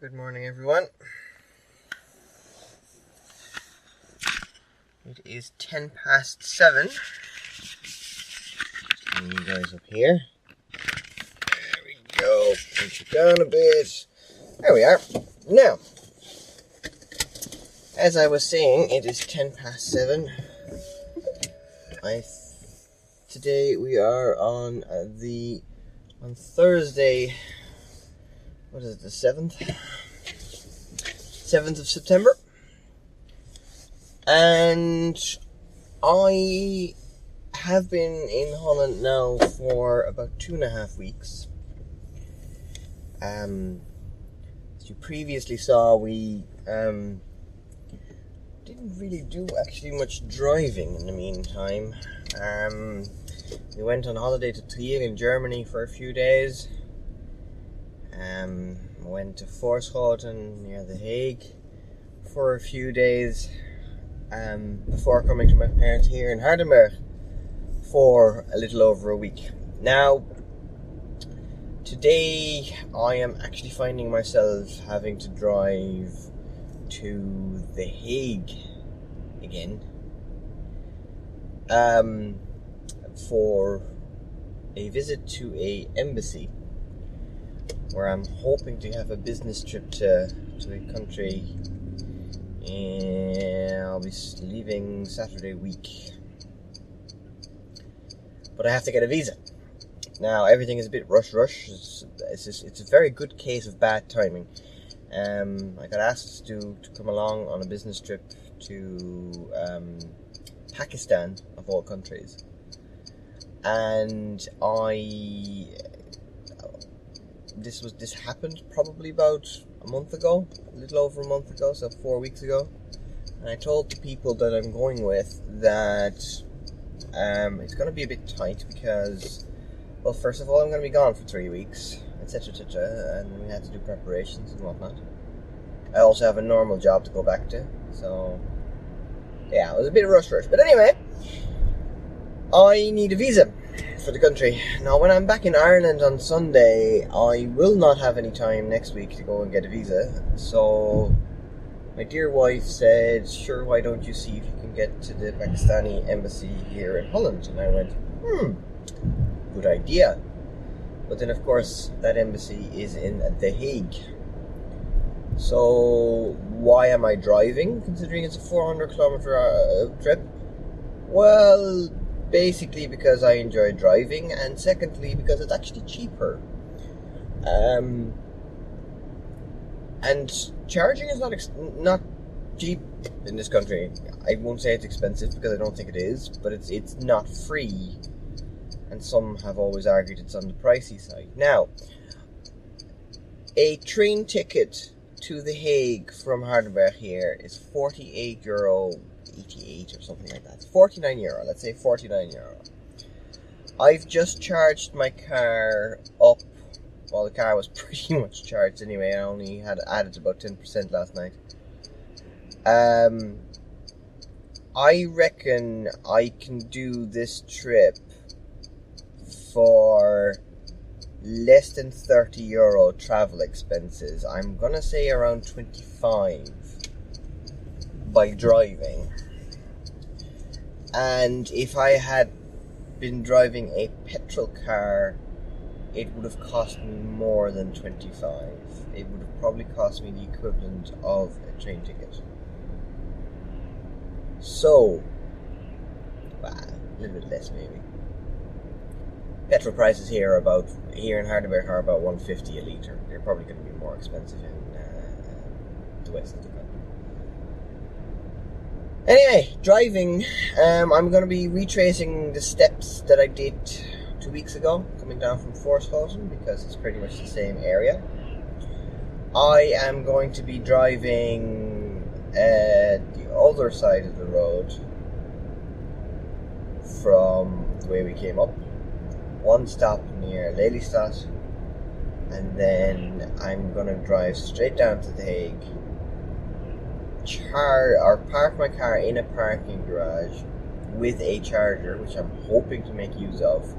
Good morning, everyone. It is 7:10. Bring you guys up here. There we go. Push it down a bit. There we are. Now, as I was saying, it is 7:10. Today we are on Thursday. What is it? The 7th of September. And I have been in Holland now for about 2.5 weeks. As you previously saw, we didn't really do actually much driving in the meantime. We went on holiday to Trier in Germany for a few days. Went to Forschoten near the Hague for a few days before coming to my parents here in Hardenberg for a little over a week. Now, today I am actually finding myself having to drive to the Hague again for a visit to a embassy, where I'm hoping to have a business trip to a country, and I'll be leaving Saturday week. But I have to get a visa. Now, everything is a bit rush. It's a very good case of bad timing. I got asked to come along on a business trip to Pakistan, of all countries. And this happened probably about a little over a month ago, so 4 weeks ago. And I told the people that I'm going with that it's going to be a bit tight because, well, first of all, I'm going to be gone for 3 weeks, etc., and we had to do preparations and whatnot. I also have a normal job to go back to, so yeah, it was a bit of rush. But anyway, I need a visa for the country. Now, when I'm back in Ireland on Sunday, I will not have any time next week to go and get a visa. So my dear wife said, sure, why don't you see if you can get to the Pakistani embassy here in Holland? And I went, good idea. But then, of course, that embassy is in The Hague. So why am I driving, considering it's a 400-kilometer trip? Well, basically because I enjoy driving, and secondly because it's actually cheaper. And charging is not cheap in this country. I won't say it's expensive because I don't think it is, but it's not free. And some have always argued it's on the pricey side. Now, a train ticket to The Hague from Hardenberg here is €48.88 or something like that. €49, let's say €49. I've just charged my car up. Well, the car was pretty much charged anyway. I only had added about 10% last night. I reckon I can do this trip for less than €30 travel expenses. I'm gonna say around 25 by driving. And if I had been driving a petrol car, it would have cost me more than 25. It would have probably cost me the equivalent of a train ticket. So, a little bit less maybe. Petrol prices here in Hardenberg are about $1.50 a litre. They're probably going to be more expensive in the west of the country. Anyway, driving. I'm going to be retracing the steps that I did 2 weeks ago, coming down from Forschoten, because it's pretty much the same area. I am going to be driving the other side of the road from the way we came up. One stop near Lelystad, and then I'm gonna drive straight down to The Hague, park my car in a parking garage with a charger, which I'm hoping to make use of,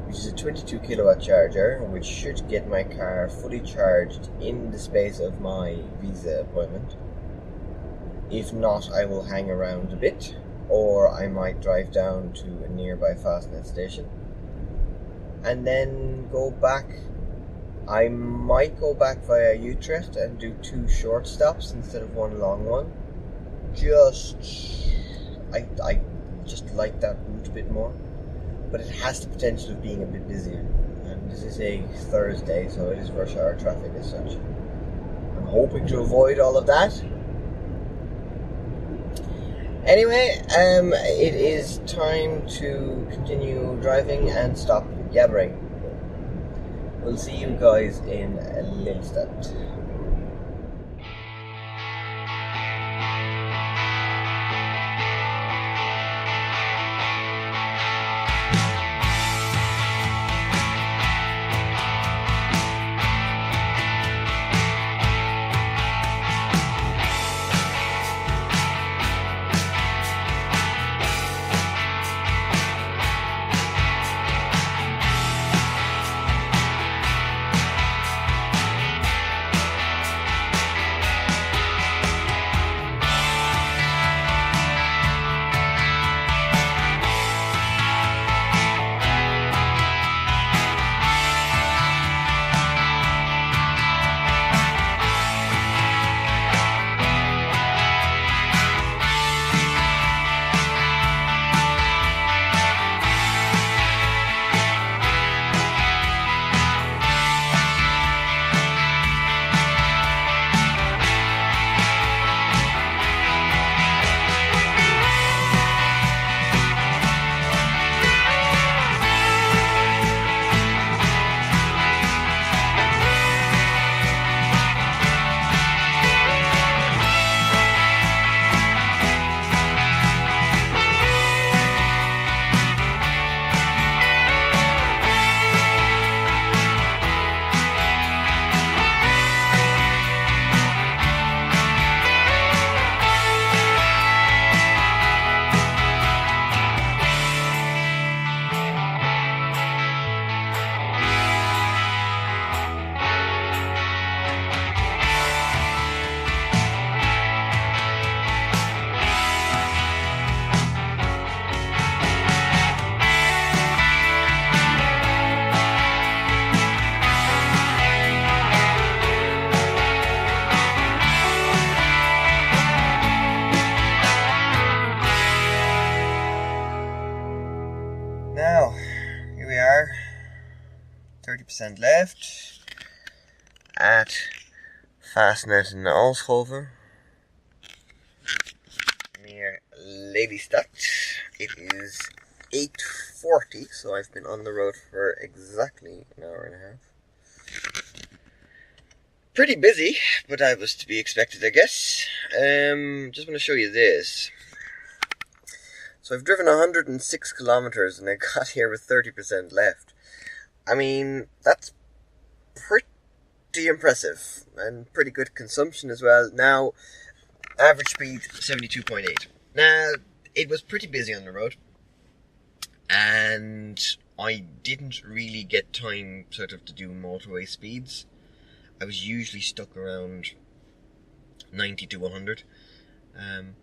which is a 22 kilowatt charger, which should get my car fully charged in the space of my visa appointment. If not, I will hang around a bit, or I might drive down to a nearby Fastnet station and then go back. I might go back via Utrecht and do 2 short stops instead of 1 long one. I just like that route a bit more, but it has the potential of being a bit busier, and this is a Thursday, so it is rush hour traffic as such. I'm hoping to avoid all of that. Anyway, it is time to continue driving and stop yabbering. We'll see you guys in Lillestad. Now, here we are, 30% left at Fastnet in Alschoven, near Lelystad. It is 8:40, so I've been on the road for exactly an hour and a half. Pretty busy, but that was to be expected, I guess. Just want to show you this. So I've driven 106 kilometers and I got here with 30% left. I mean, that's pretty impressive and pretty good consumption as well. Now, average speed 72.8. Now, it was pretty busy on the road and I didn't really get time sort of to do motorway speeds. I was usually stuck around 90 to 100.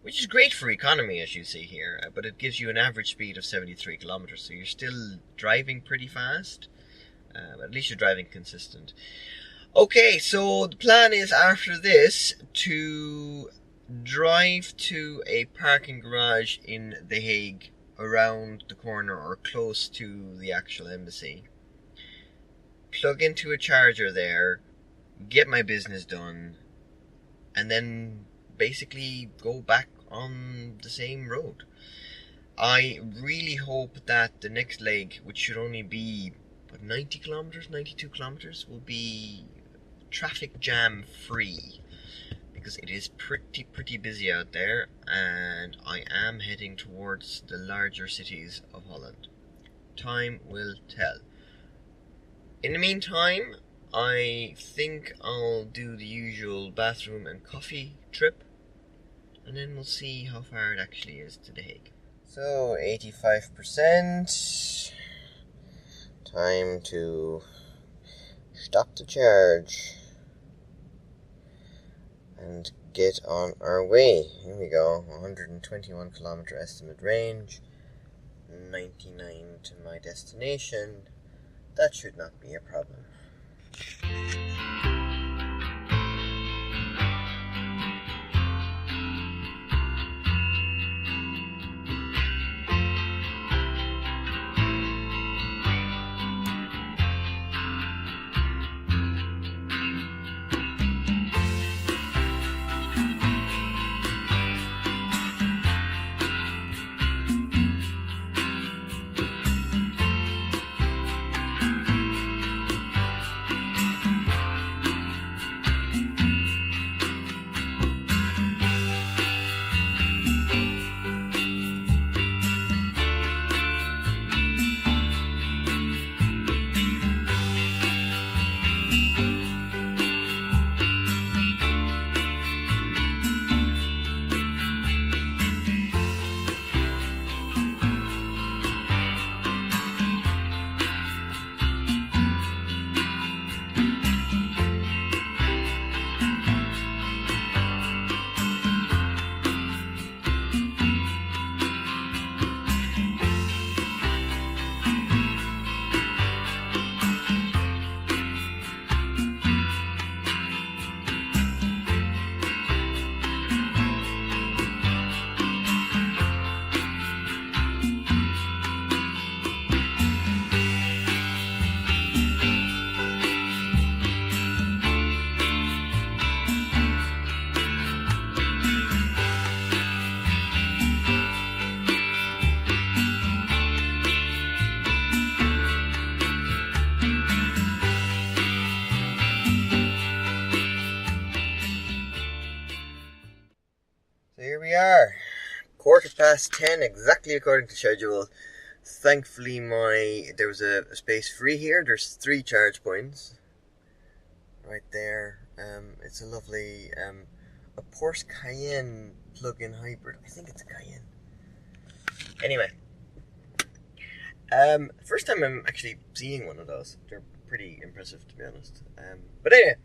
Which is great for economy, as you see here, but it gives you an average speed of 73 kilometers, so you're still driving pretty fast, at least you're driving consistent. Okay, so the plan is after this to drive to a parking garage in The Hague, around the corner or close to the actual embassy, plug into a charger there, get my business done, and then basically go back on the same road. I really hope that the next leg, which should only be 90 kilometers, 92 kilometers, will be traffic jam free, because it is pretty busy out there and I am heading towards the larger cities of Holland. Time will tell. In the meantime, I think I'll do the usual bathroom and coffee trip, and then we'll see how far it actually is to The Hague. So, 85%. Time to stop the charge and get on our way. Here we go. 121 kilometer estimate range, 99 to my destination. That should not be a problem. Here we are, 10:15, exactly according to schedule. Thankfully, there was a space free here. There's 3 charge points right there. It's a lovely a Porsche Cayenne plug-in hybrid. I think it's a Cayenne. Anyway, first time I'm actually seeing one of those. They're pretty impressive, to be honest. But anyway.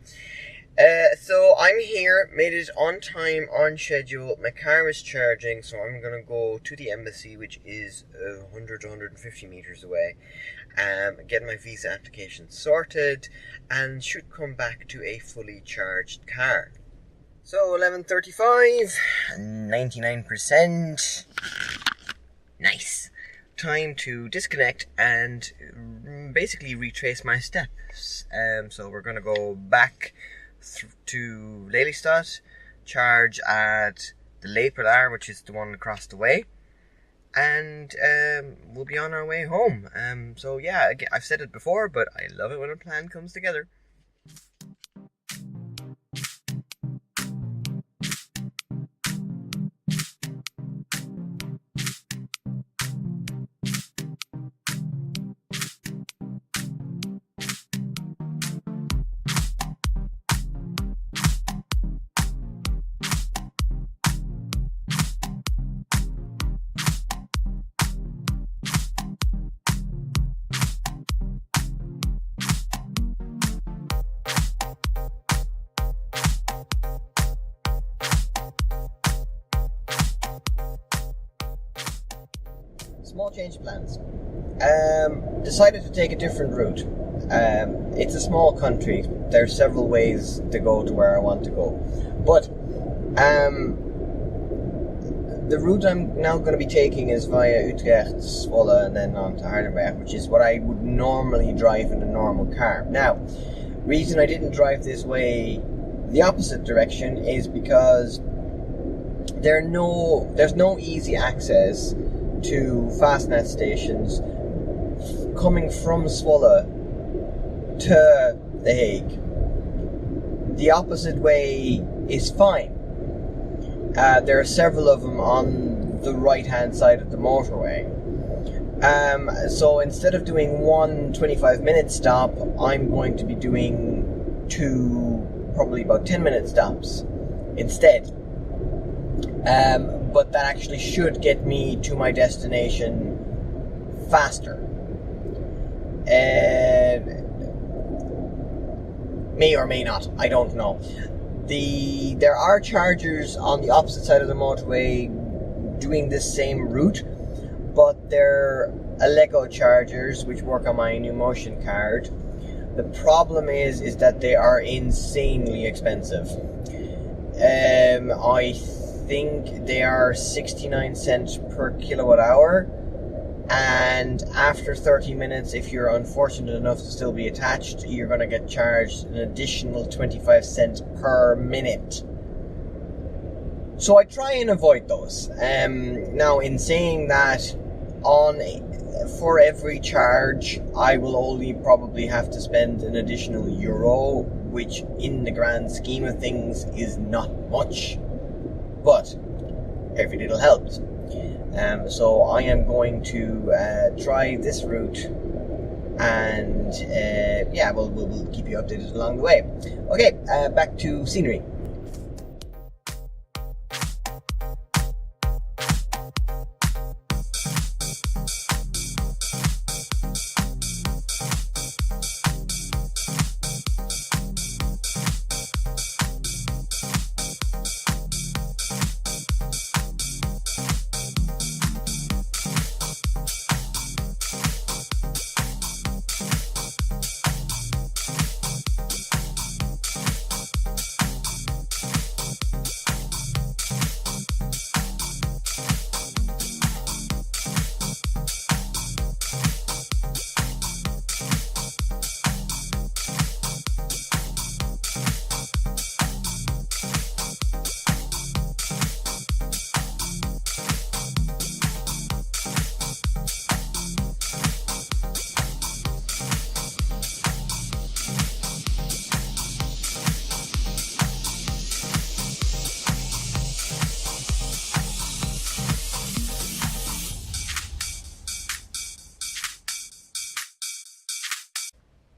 So I'm here, made it on time, on schedule. My car is charging, so I'm going to go to the embassy, which is 100 to 150 meters away, get my visa application sorted, and should come back to a fully charged car. So 11:35, 99%. Nice. Time to disconnect and basically retrace my steps. So we're going to go back to Lelystad, charge at the Le Pilar, which is the one across the way, and we'll be on our way home. So yeah, again, I've said it before, but I love it when a plan comes together. Small change of plans. Decided to take a different route. It's a small country. There's several ways to go to where I want to go. But the route I'm now going to be taking is via Utrecht, Zwolle, and then on to Hardenberg, which is what I would normally drive in a normal car. Now, reason I didn't drive this way the opposite direction is because there's no easy access to Fastnet stations coming from Zwolle to The Hague. The opposite way is fine. There are several of them on the right hand side of the motorway. So instead of doing one 25-minute stop, I'm going to be doing 2 probably about 10-minute stops instead. But that actually should get me to my destination faster. May or may not, I don't know. There are chargers on the opposite side of the motorway doing this same route, but they're Lego chargers which work on my new Motion card. The problem is that they are insanely expensive. I think they are 69 cents per kilowatt hour, and after 30 minutes, if you're unfortunate enough to still be attached, you're going to get charged an additional 25 cents per minute. So I try and avoid those. Now, in saying that, for every charge, I will only probably have to spend an additional euro, which in the grand scheme of things is not much, but every little helps. So I am going to try this route, and we'll keep you updated along the way. Okay, back to scenery.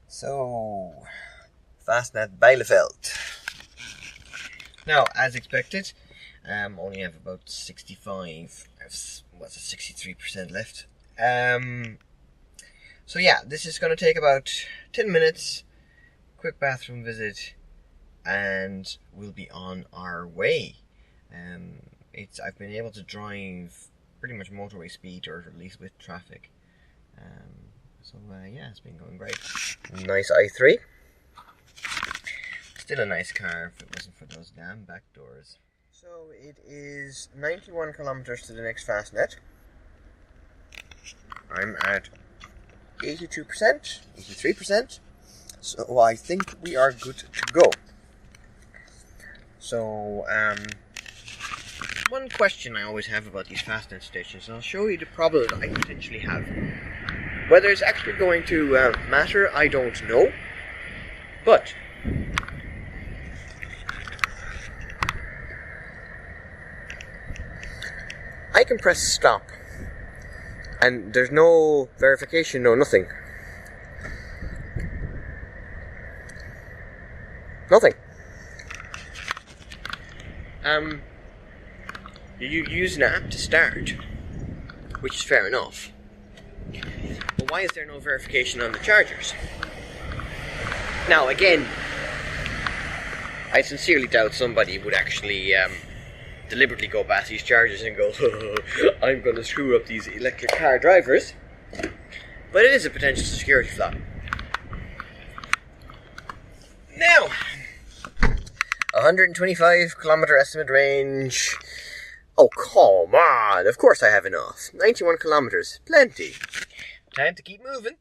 So, Fastnet Bielefeld. Now, as expected, only have about 63% left. So yeah, this is going to take about 10 minutes, quick bathroom visit, and we'll be on our way. I've been able to drive pretty much motorway speed, or at least with traffic. So it's been going great. Nice i3. Still a nice car if it wasn't for those damn back doors. So it is 91 kilometers to the next Fastnet. I'm at 82%, 83%. So I think we are good to go. So, one question I always have about these Fastnet stations, and I'll show you the problem that I potentially have. Whether it's actually going to matter, I don't know. But I can press stop, and there's no verification, no nothing. Nothing. You use an app to start, which is fair enough. But why is there no verification on the chargers? Now, again, I sincerely doubt somebody would actually deliberately go past these chargers and go, I'm going to screw up these electric car drivers. But it is a potential security flaw. Now, 125 kilometer estimate range. Oh, come on. Of course I have enough. 91 kilometers. Plenty. Time to keep moving.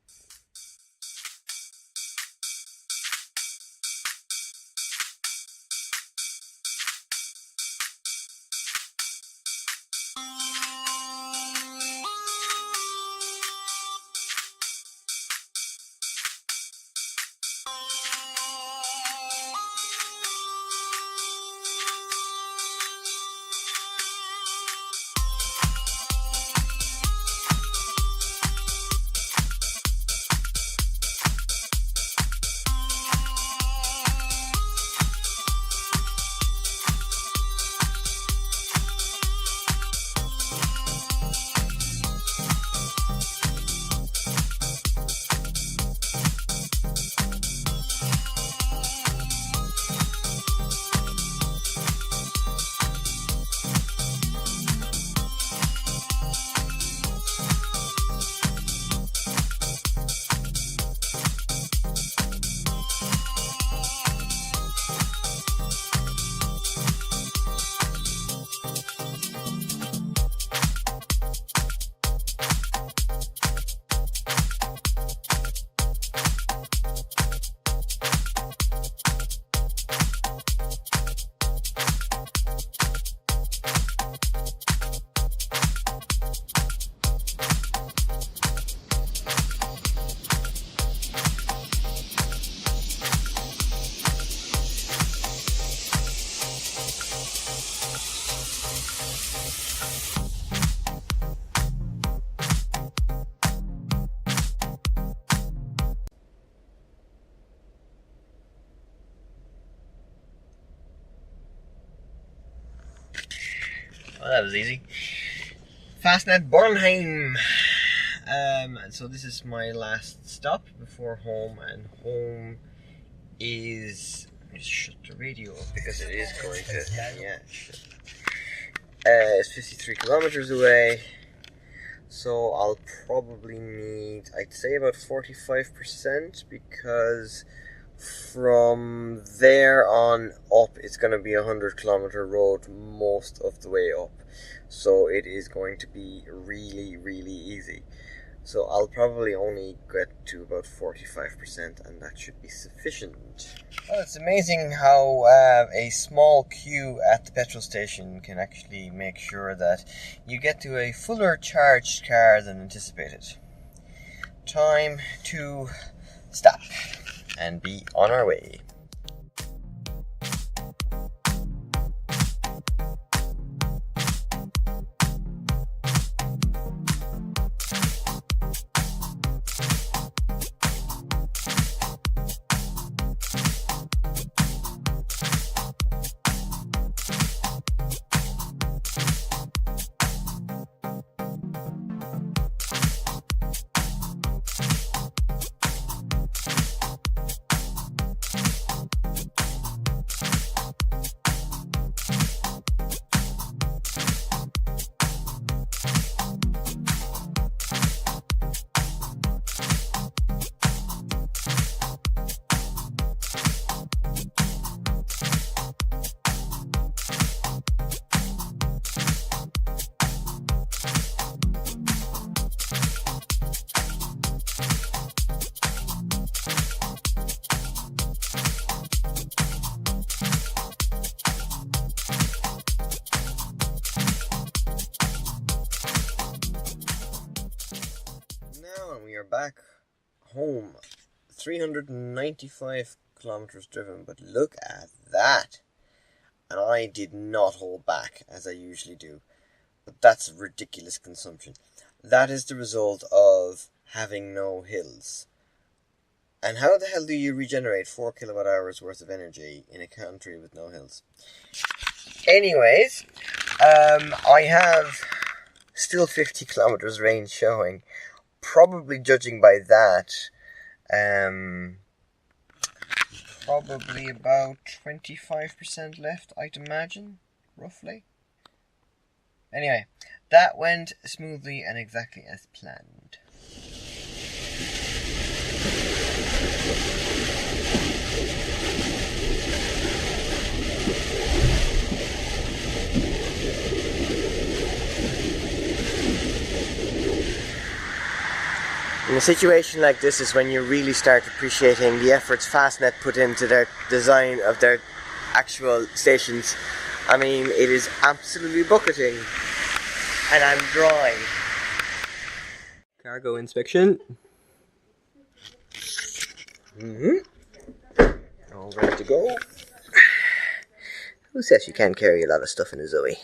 Well, that was easy. Fastnet Bornheim. And so this is my last stop before home, and home is... Let me just shut the radio off because it is going to... Yeah, it's 53 kilometers away, so I'll probably need, I'd say, about 45%, because from there on up it's going to be a 100-kilometer road most of the way up, so it is going to be really, really easy. So I'll probably only get to about 45%, and that should be sufficient. Well, it's amazing how a small queue at the petrol station can actually make sure that you get to a fuller charged car than anticipated. Time to stop and be on our way. We are back home. 395 kilometers driven, but look at that. And I did not hold back as I usually do. But that's ridiculous consumption. That is the result of having no hills. And how the hell do you regenerate 4 kilowatt hours worth of energy in a country with no hills? Anyways, I have still 50 kilometers range showing. Probably judging by that, probably about 25% left, I'd imagine, roughly. Anyway, that went smoothly and exactly as planned. In a situation like this is when you really start appreciating the efforts Fastnet put into their design of their actual stations. I mean, it is absolutely bucketing, and I'm dry. Cargo inspection. All ready to go. Who says you can't carry a lot of stuff in a Zoe?